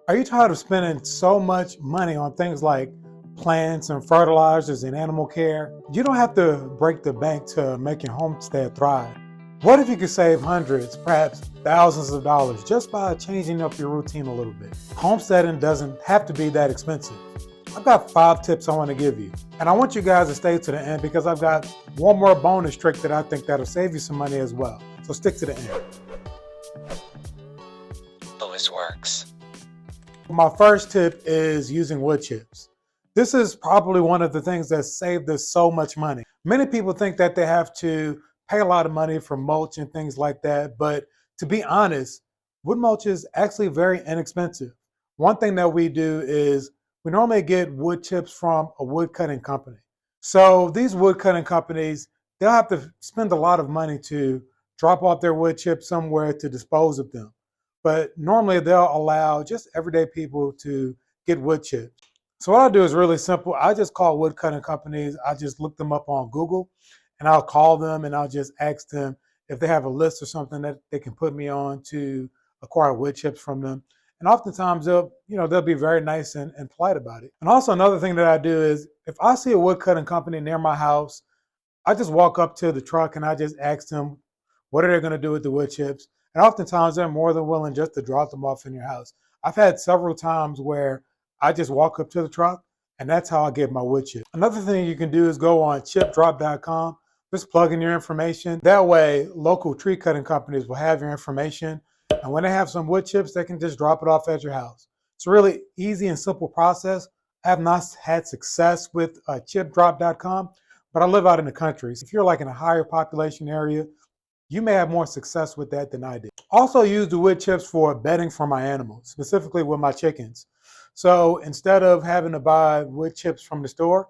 Are you tired of spending so much money on things like plants and fertilizers and animal care? You don't have to break the bank to make your homestead thrive. What if you could save hundreds, perhaps thousands of dollars just by changing up your routine a little bit? Homesteading doesn't have to be that expensive. I've got 5 tips I want to give you. And I want you guys to stay to the end because I've got one more bonus trick that I think that'll save you some money as well. So stick to the end. Always works. My first tip is using wood chips. This is probably one of the things that saved us so much money. Many people think that they have to pay a lot of money for mulch and things like that, but to be honest, wood mulch is actually very inexpensive. One thing that we do is we normally get wood chips from a wood cutting company. So these wood cutting companies, they'll have to spend a lot of money to drop off their wood chips somewhere to dispose of them. But normally they'll allow just everyday people to get wood chips. So what I do is really simple. I just call wood cutting companies. I just look them up on Google and I'll call them and I'll just ask them if they have a list or something that they can put me on to acquire wood chips from them. And oftentimes they'll be very nice and polite about it. And also another thing that I do is if I see a wood cutting company near my house, I just walk up to the truck and I just ask them what are they going to do with the wood chips. And oftentimes they're more than willing just to drop them off in your house. I've had several times where I just walk up to the truck and that's how I get my wood chip. Another thing you can do is go on chipdrop.com, just plug in your information. That way local tree cutting companies will have your information. And when they have some wood chips, they can just drop it off at your house. It's a really easy and simple process. I have not had success with chipdrop.com, but I live out in the country. So if you're like in a higher population area, you may have more success with that than I did. Also use the wood chips for bedding for my animals, specifically with my chickens. So instead of having to buy wood chips from the store,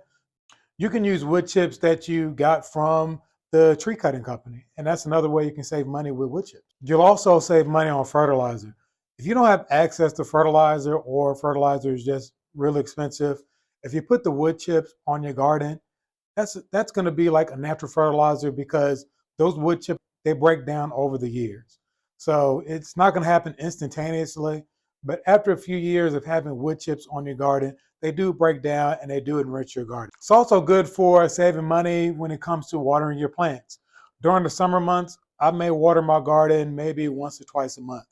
you can use wood chips that you got from the tree cutting company. And that's another way you can save money with wood chips. You'll also save money on fertilizer. If you don't have access to fertilizer or fertilizer is just really expensive, if you put the wood chips on your garden, that's going to be like a natural fertilizer because those wood chips, they break down over the years. So it's not going to happen instantaneously, but after a few years of having wood chips on your garden, they do break down and they do enrich your garden. It's also good for saving money when it comes to watering your plants. During the summer months, I may water my garden maybe once or twice a month,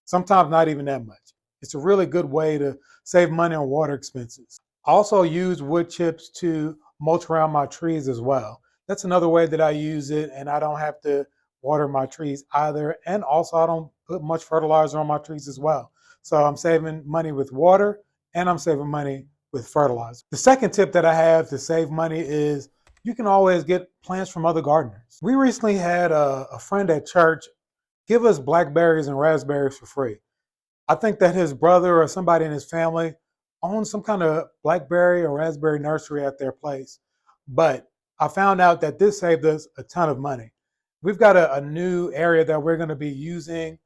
sometimes not even that much. It's a really good way to save money on water expenses. I also use wood chips to mulch around my trees as well. That's another way that I use it, and I don't have to water my trees either. And also, I don't put much fertilizer on my trees as well. So I'm saving money with water and I'm saving money with fertilizer. The second tip that I have to save money is you can always get plants from other gardeners. We recently had a friend at church give us blackberries and raspberries for free. I think that his brother or somebody in his family owns some kind of blackberry or raspberry nursery at their place. But I found out that this saved us a ton of money. We've got a new area that we're going to be using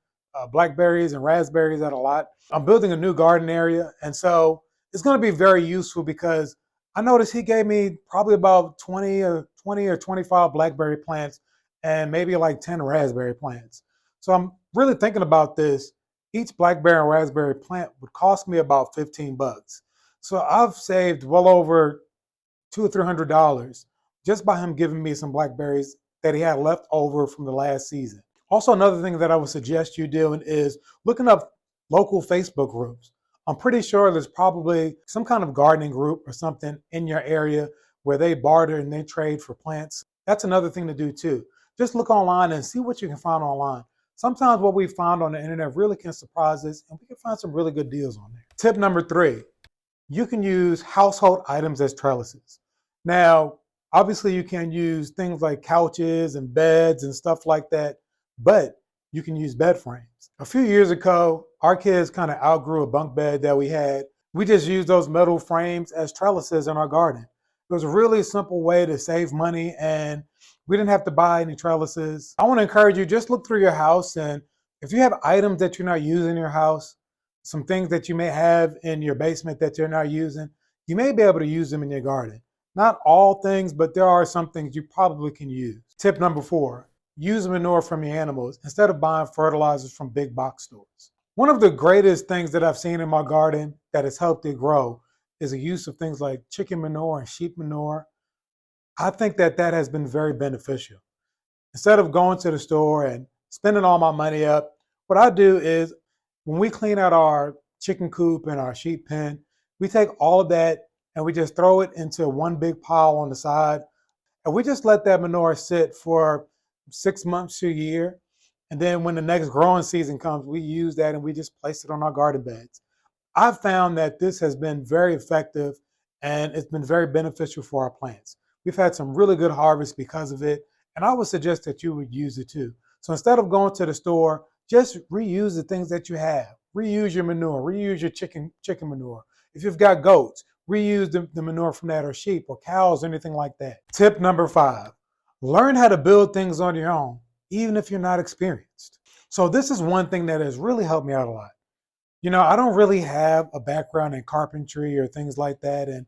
blackberries and raspberries at a lot. I'm building a new garden area, and so it's going to be very useful because I noticed he gave me probably about 20 or 25 blackberry plants and maybe like 10 raspberry plants. So I'm really thinking about this. Each blackberry and raspberry plant would cost me about 15 bucks. So I've saved well over $200 or $300 just by him giving me some blackberries that he had left over from the last season. Also, another thing that I would suggest you doing is looking up local Facebook groups. I'm pretty sure there's probably some kind of gardening group or something in your area where they barter and they trade for plants. That's another thing to do too. Just look online and see what you can find online. Sometimes what we find on the internet really can surprise us and we can find some really good deals on there. Tip number 3, you can use household items as trellises. Now, obviously you can use things like couches and beds and stuff like that, but you can use bed frames. A few years ago, our kids kind of outgrew a bunk bed that we had. We just used those metal frames as trellises in our garden. It was a really simple way to save money and we didn't have to buy any trellises. I want to encourage you, just look through your house and if you have items that you're not using in your house, some things that you may have in your basement that you're not using, you may be able to use them in your garden. Not all things, but there are some things you probably can use. Tip number 4, use manure from your animals instead of buying fertilizers from big box stores. One of the greatest things that I've seen in my garden that has helped it grow is the use of things like chicken manure and sheep manure. I think that that has been very beneficial. Instead of going to the store and spending all my money up, what I do is when we clean out our chicken coop and our sheep pen, we take all of that and we just throw it into one big pile on the side. And we just let that manure sit for 6 months to a year. And then when the next growing season comes, we use that and we just place it on our garden beds. I've found that this has been very effective and it's been very beneficial for our plants. We've had some really good harvests because of it, and I would suggest that you would use it too. So instead of going to the store, just reuse the things that you have. Reuse your manure, reuse your chicken manure. If you've got goats, reuse the manure from that, or sheep or cows or anything like that. Tip number 5, learn how to build things on your own, even if you're not experienced. So this is one thing that has really helped me out a lot. I don't really have a background in carpentry or things like that, and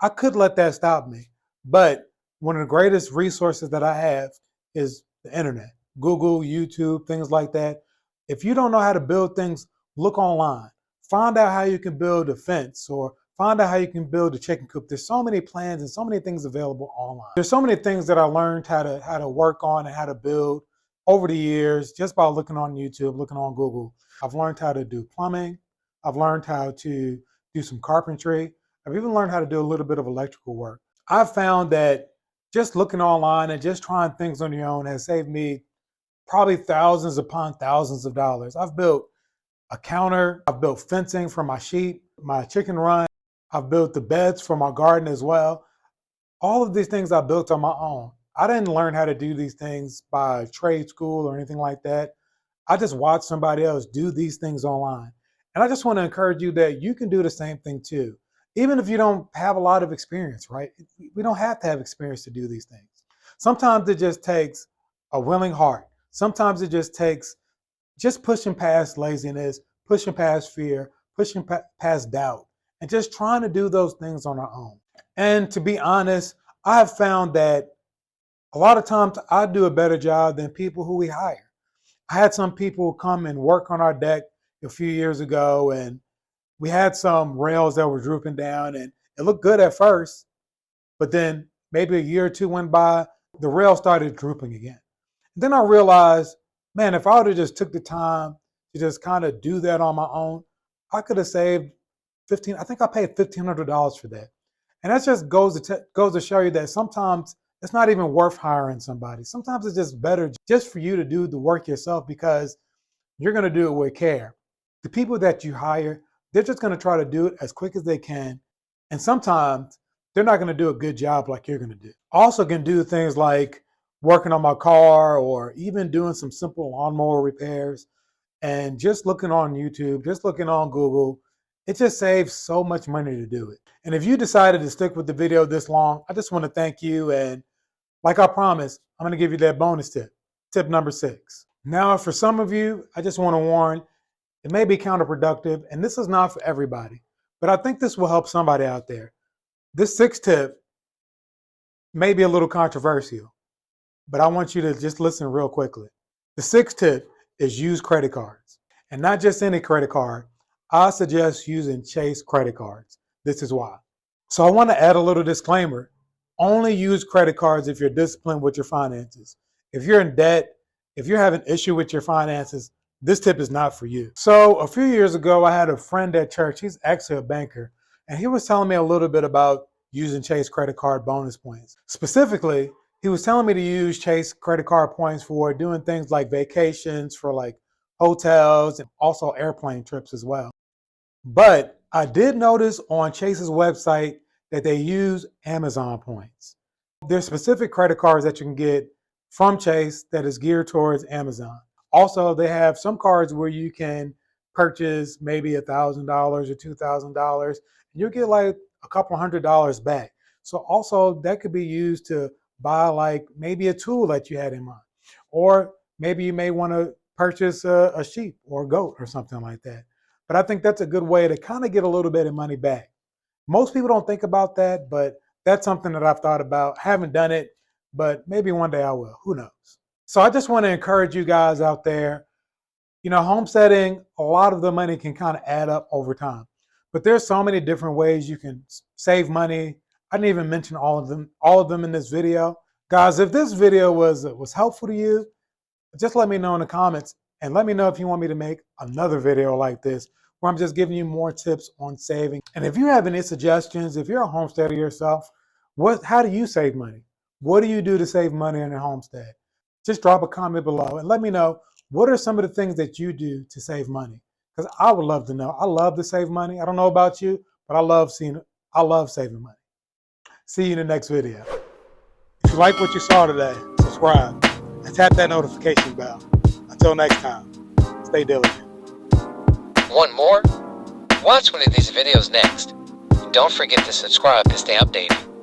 I could let that stop me. But one of the greatest resources that I have is the internet, Google, YouTube, things like that. If you don't know how to build things, look online. Find out how you can build a fence or find out how you can build a chicken coop. There's so many plans and so many things available online. There's so many things that I learned how to work on and how to build over the years just by looking on YouTube, looking on Google. I've learned how to do plumbing. I've learned how to do some carpentry. I've even learned how to do a little bit of electrical work. I've found that just looking online and just trying things on your own has saved me probably thousands upon thousands of dollars. I've built a counter. I've built fencing for my sheep, my chicken run. I've built the beds for my garden as well. All of these things I built on my own. I didn't learn how to do these things by trade school or anything like that. I just watched somebody else do these things online. And I just want to encourage you that you can do the same thing too. Even if you don't have a lot of experience, right? We don't have to have experience to do these things. Sometimes it just takes a willing heart. Sometimes it just takes just pushing past laziness, pushing past fear, pushing past doubt, and just trying to do those things on our own. And to be honest, I have found that a lot of times I do a better job than people who we hire. I had some people come and work on our deck a few years ago, and we had some rails that were drooping down, and it looked good at first, but then maybe a year or two went by, the rail started drooping again. And then I realized, man, if I would have just took the time to just kind of do that on my own, I could have saved I think I paid $1,500 for that. And that just goes to show you that sometimes it's not even worth hiring somebody. Sometimes it's just better just for you to do the work yourself because you're going to do it with care. The people that you hire, they're just going to try to do it as quick as they can. And sometimes they're not going to do a good job like you're going to do. Also can do things like working on my car or even doing some simple lawnmower repairs and just looking on YouTube, just looking on Google. It just saves so much money to do it. And if you decided to stick with the video this long, I just want to thank you. And like I promised, I'm going to give you that bonus tip, tip number 6. Now, for some of you, I just want to warn, it may be counterproductive, and this is not for everybody, but I think this will help somebody out there. This 6th tip may be a little controversial, but I want you to just listen real quickly. The 6th tip is use credit cards, and not just any credit card. I suggest using Chase credit cards. This is why. So I want to add a little disclaimer. Only use credit cards if you're disciplined with your finances. If you're in debt, if you're having issue with your finances, this tip is not for you. So a few years ago, I had a friend at church. He's actually a banker, and he was telling me a little bit about using Chase credit card bonus points. Specifically, he was telling me to use Chase credit card points for doing things like vacations, for like hotels, and also airplane trips as well. But I did notice on Chase's website that they use Amazon points. There's specific credit cards that you can get from Chase that is geared towards Amazon. Also, they have some cards where you can purchase maybe $1,000 or $2,000, and you'll get like a couple $100 back. So also that could be used to buy like maybe a tool that you had in mind, or maybe you may want to purchase a sheep or a goat or something like that. But I think that's a good way to kind of get a little bit of money back. Most people don't think about that, but that's something that I've thought about. Haven't done it, but maybe one day I will. Who knows? So I just want to encourage you guys out there. You know, homesteading, a lot of the money can kind of add up over time. But there's so many different ways you can save money. I didn't even mention all of them in this video. Guys, if this video was helpful to you, just let me know in the comments, and let me know if you want me to make another video like this where I'm just giving you more tips on saving. And if you have any suggestions, if you're a homesteader yourself, how do you save money? What do you do to save money on your homestead? Just drop a comment below and let me know what are some of the things that you do to save money, because I would love to know. I love to save money. I don't know about you, but I love saving money. See you in the next video. If you like what you saw today, subscribe and tap that notification bell. Until next time, stay diligent. Want more? Watch one of these videos next. And don't forget to subscribe to stay updated.